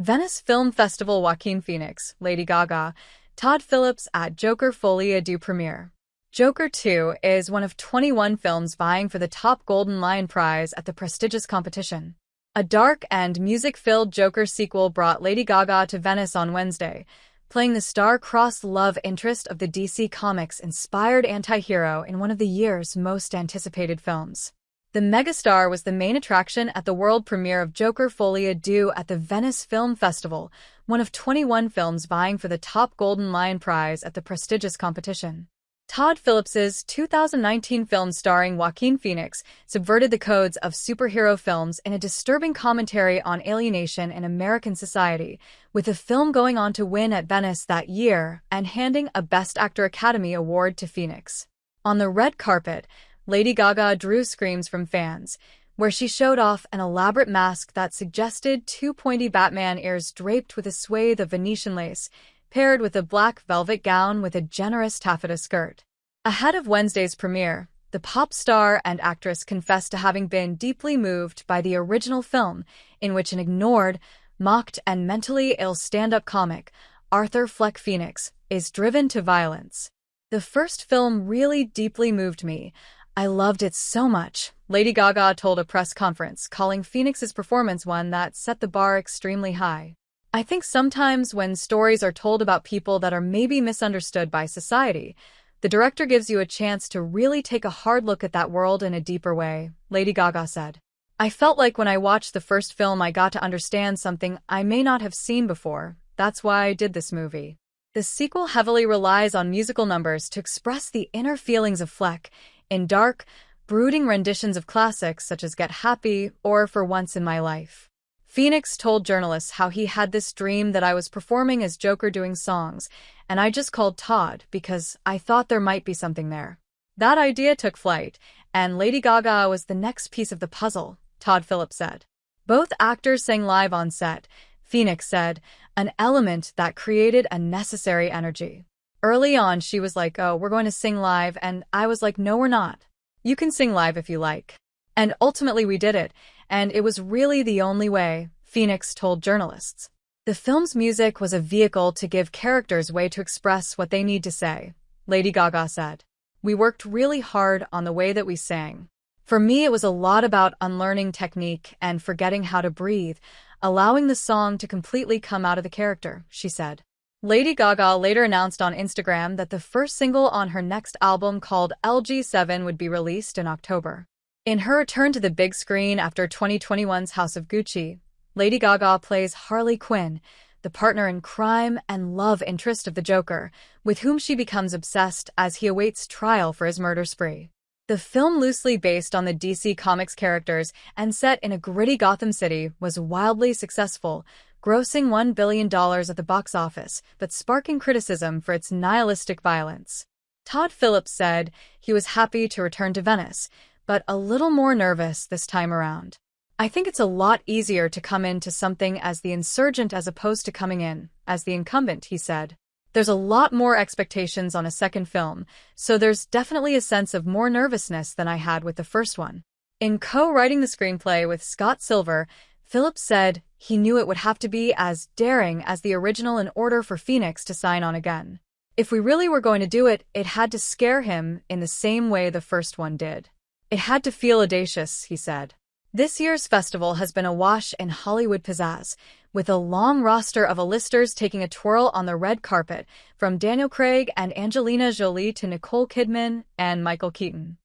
Venice Film Festival Joaquin Phoenix, Lady Gaga, Todd Phillips at Joker Folie du premiere. Joker 2 is one of 21 films vying for the top Golden Lion Prize at the prestigious competition. A dark and music-filled Joker sequel brought Lady Gaga to Venice on Wednesday, playing the star-crossed love interest of the DC Comics-inspired anti-hero in one of the year's most anticipated films. The megastar was the main attraction at the world premiere of Joker Folie Deux at the Venice Film Festival, one of 21 films vying for the top Golden Lion Prize at the prestigious competition. Todd Phillips's 2019 film starring Joaquin Phoenix subverted the codes of superhero films in a disturbing commentary on alienation in American society, with the film going on to win at Venice that year and handing a Best Actor Academy Award to Phoenix. On the red carpet, Lady Gaga drew screams from fans, where she showed off an elaborate mask that suggested two pointy Batman ears draped with a swathe of Venetian lace, paired with a black velvet gown with a generous taffeta skirt. Ahead of Wednesday's premiere, the pop star and actress confessed to having been deeply moved by the original film, in which an ignored, mocked, and mentally ill stand-up comic, Arthur Fleck Phoenix, is driven to violence. "The first film really deeply moved me. I loved it so much," Lady Gaga told a press conference, calling Phoenix's performance one that set the bar extremely high. "I think sometimes when stories are told about people that are maybe misunderstood by society, the director gives you a chance to really take a hard look at that world in a deeper way," Lady Gaga said. "I felt like when I watched the first film I got to understand something I may not have seen before. That's why I did this movie." The sequel heavily relies on musical numbers to express the inner feelings of Fleck, in dark, brooding renditions of classics such as Get Happy or For Once in My Life. Phoenix told journalists how he had this dream that I was performing as Joker doing songs, and I just called Todd because I thought there might be something there. That idea took flight, and Lady Gaga was the next piece of the puzzle, Todd Phillips said. Both actors sang live on set, Phoenix said, an element that created a necessary energy. Early on, she was like, "Oh, we're going to sing live," and I was like, "No, we're not. You can sing live if you like." And ultimately we did it, and it was really the only way, Phoenix told journalists. The film's music was a vehicle to give characters way to express what they need to say, Lady Gaga said. "We worked really hard on the way that we sang. For me, it was a lot about unlearning technique and forgetting how to breathe, allowing the song to completely come out of the character," she said. Lady Gaga later announced on Instagram that the first single on her next album called LG7 would be released in October. In her return to the big screen after 2021's House of Gucci, Lady Gaga plays Harley Quinn, the partner in crime and love interest of the Joker, with whom she becomes obsessed as he awaits trial for his murder spree. The film, loosely based on the DC Comics characters and set in a gritty Gotham City, was wildly successful, grossing $1 billion at the box office, but sparking criticism for its nihilistic violence. Todd Phillips said he was happy to return to Venice, but a little more nervous this time around. "I think it's a lot easier to come into something as the insurgent as opposed to coming in as the incumbent," he said. "There's a lot more expectations on a second film, so there's definitely a sense of more nervousness than I had with the first one." In co-writing the screenplay with Scott Silver, Phillips said he knew it would have to be as daring as the original in order for Phoenix to sign on again. "If we really were going to do it, it had to scare him in the same way the first one did. It had to feel audacious," he said. This year's festival has been awash in Hollywood pizzazz, with a long roster of A-listers taking a twirl on the red carpet, from Daniel Craig and Angelina Jolie to Nicole Kidman and Michael Keaton.